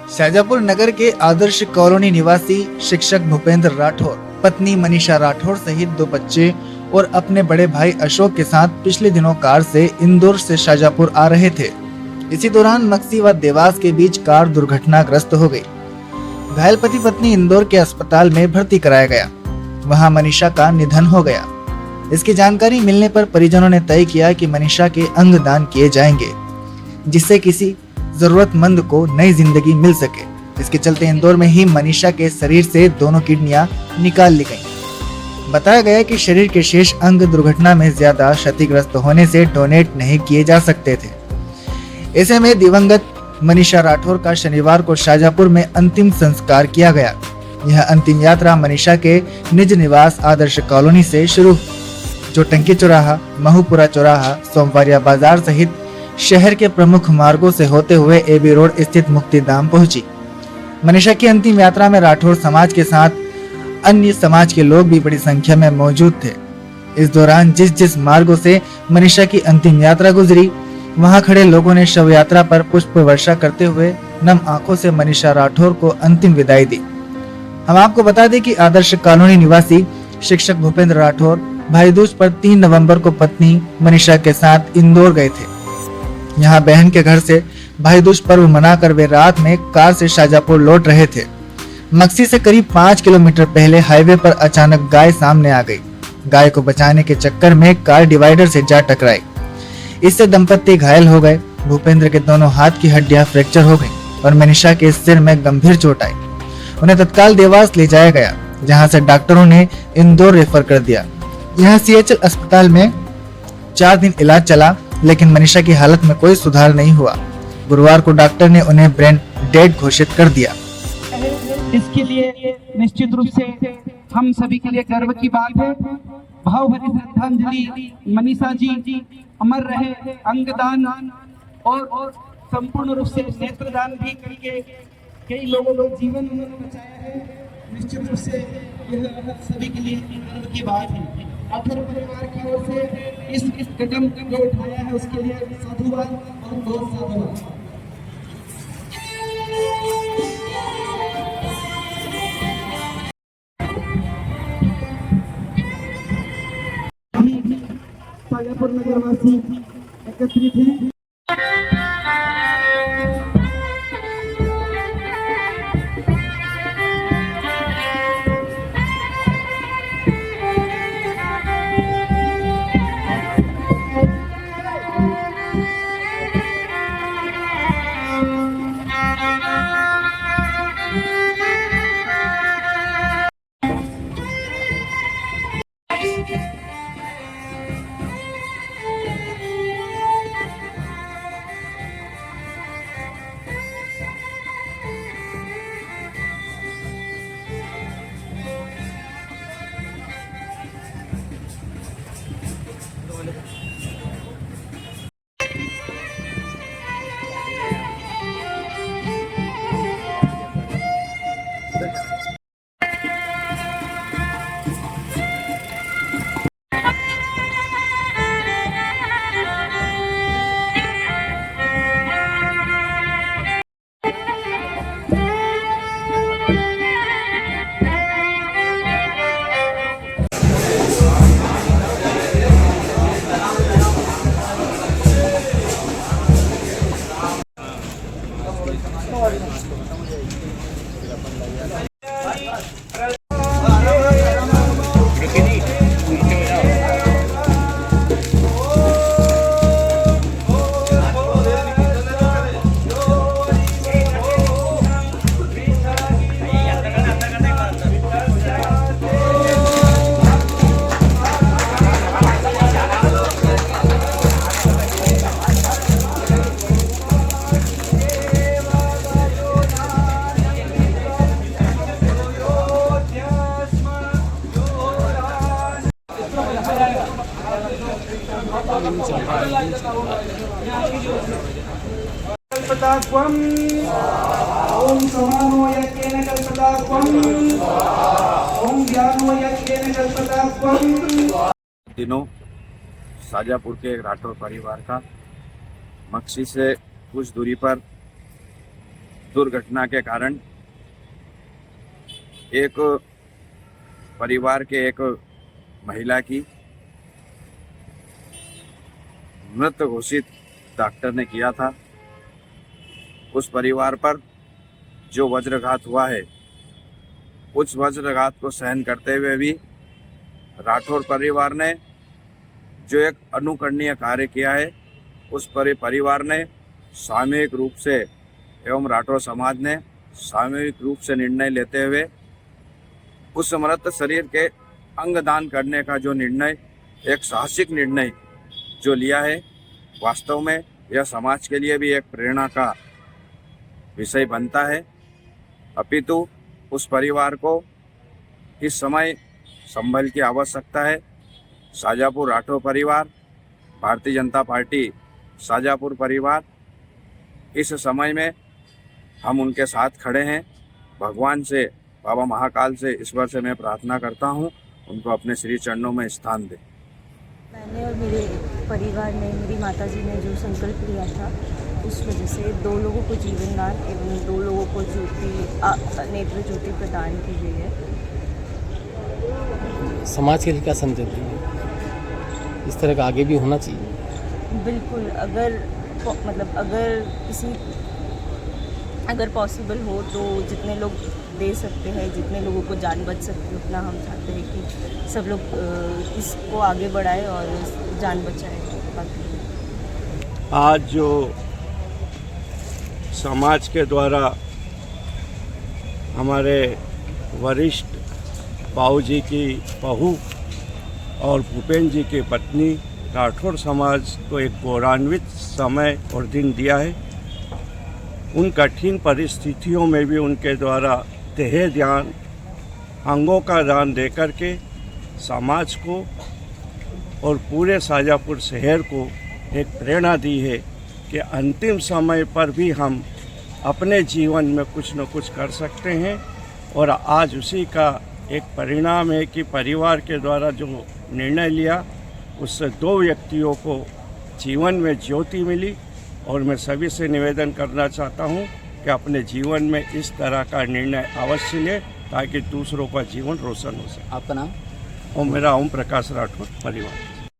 शाजापुर नगर के आदर्श कॉलोनी निवासी शिक्षक भूपेंद्र राठौर, पत्नी मनीषा राठौर सहित 2 बच्चे और अपने बड़े भाई अशोक के साथ पिछले दिनों कार से इंदौर से शाजापुर आ रहे थे। इसी दौरान मक्सी व देवास के बीच कार दुर्घटनाग्रस्त हो गई। घायल पति पत्नी इंदौर के अस्पताल में भर्ती कराया गया। वहां मनीषा का निधन हो गया। इसकी जानकारी मिलने पर परिजनों ने तय किया कि मनीषा के अंग दान किए जाएंगे, जिससे किसी जरूरतमंद को नई जिंदगी मिल सके। इसके चलते इंदौर में ही मनीषा के शरीर से दोनों किडनियां निकाल ली गईं। बताया गया कि शरीर के शेष अंग दुर्घटना में ज्यादा क्षतिग्रस्त होने से डोनेट नहीं किए जा सकते थे। ऐसे में दिवंगत मनीषा राठौर का शनिवार को शाजापुर में अंतिम संस्कार किया गया। यह अंतिम यात्रा मनीषा के निज निवास आदर्श कॉलोनी से शुरू, जो टंकी चौराहा, महूपुरा चौराहा, सोमवारिया बाजार सहित शहर के प्रमुख मार्गों से होते हुए एबी रोड स्थित मुक्तिधाम पहुंची। मनीषा की अंतिम यात्रा में राठौर समाज के साथ अन्य समाज के लोग भी बड़ी संख्या में मौजूद थे। इस दौरान जिस मार्गों से मनीषा की अंतिम यात्रा गुजरी, वहां खड़े लोगों ने शव यात्रा पर पुष्प वर्षा करते हुए नम आंखों से मनीषा राठौर को अंतिम विदाई दी। हम आपको बता दें कि आदर्श कॉलोनी निवासी शिक्षक भूपेंद्र राठौर भाई दूज पर 3 नवंबर को पत्नी मनीषा के साथ इंदौर गए थे। यहाँ बहन के घर से भाई दूज पर्व मनाकर वे रात में कार से शाजापुर लौट रहे थे। मक्सी से करीब 5 किलोमीटर पहले हाईवे पर अचानक गाय सामने आ गई। गाय को बचाने के चक्कर में कार डिवाइडर से जा टकराई। इससे दंपत्ति घायल हो गए। भूपेंद्र के दोनों हाथ की हड्डियां फ्रैक्चर हो गईं और मनीषा के सिर में गंभीर चोट आई। उन्हें तत्काल देवास ले जाया गया, जहां से डॉक्टरों ने इंदौर रेफर कर दिया। यहाँ सीएचएल अस्पताल में 4 दिन इलाज चला, लेकिन मनीषा की हालत में कोई सुधार नहीं हुआ। गुरुवार को डॉक्टर ने उन्हें ब्रेन डेड घोषित कर दिया। इसके लिए निश्चित रूप से हम सभी के लिए गर्व की बात है। भावभरी श्रद्धांजलि। मनीषा जी अमर रहे। अंगदान और संपूर्ण रूप से नेत्रदान भी करके कई लोगों का जीवन उन्होंने बचाया है। निश्चित रूप से यह सभी के लिए गर्व की बात है। अथर्व परिवार की ओर से इस कदम को उठाया है, उसके लिए साधुवाद और बहुत साधुवाद। शाजापुर नगरवासी एकत्रित हैं। ओम समानो यज्ञेन कल्पताक्वम् ओम ज्ञानो यज्ञेन कल्पताक्वम्। दिनों शाजापुर के राठौर परिवार का मक्सी से कुछ दूरी पर दुर्घटना के कारण एक परिवार के एक महिला की मृत घोषित डॉक्टर ने किया था। उस परिवार पर जो वज्रघात हुआ है, उस वज्रघात को सहन करते हुए भी राठौर परिवार ने जो एक अनुकरणीय कार्य किया है, उस परिवार ने सामूहिक रूप से एवं राठौर समाज ने सामूहिक रूप से निर्णय लेते हुए उस मृत शरीर के अंगदान करने का जो निर्णय, एक साहसिक निर्णय जो लिया है, वास्तव में यह समाज के लिए भी एक प्रेरणा का विषय बनता है। अपितु उस परिवार को इस समय संभल की आवश्यकता है। शाजापुर राठौर परिवार, भारतीय जनता पार्टी शाजापुर परिवार, इस समय में हम उनके साथ खड़े हैं। भगवान से, बाबा महाकाल से ईश्वर से मैं प्रार्थना करता हूं, उनको अपने श्री चरणों में स्थान दे। मैंने और मेरे परिवार ने, मेरी माताजी ने जो संकल्प लिया था, उस वजह से 2 लोगों को जीवन दान एवं 2 लोगों को नेत्र ज्योति प्रदान की गई है। समाज के लिए क्या संदेश देंगे? इस तरह का आगे भी होना चाहिए। बिल्कुल, अगर पॉसिबल हो तो जितने लोग दे सकते हैं, जितने लोगों को जान बच सकती है, उतना हम चाहते हैं कि सब लोग इसको आगे बढ़ाएं और जान बचाएं। आज जो समाज के द्वारा हमारे वरिष्ठ बाबूजी की बहू और भूपेंद्र जी की पत्नी राठौर समाज को एक गौरवान्वित समय और दिन दिया है, उन कठिन परिस्थितियों में भी उनके द्वारा देह दान, अंगों का दान दे करके समाज को और पूरे शाजापुर शहर को एक प्रेरणा दी है कि अंतिम समय पर भी हम अपने जीवन में कुछ न कुछ कर सकते हैं। और आज उसी का एक परिणाम है कि परिवार के द्वारा जो निर्णय लिया, उससे 2 व्यक्तियों को जीवन में ज्योति मिली। और मैं सभी से निवेदन करना चाहता हूं कि अपने जीवन में इस तरह का निर्णय अवश्य लें, ताकि दूसरों का जीवन रोशन हो सके। आपका नाम? और मेरा ओम प्रकाश राठौर परिवार।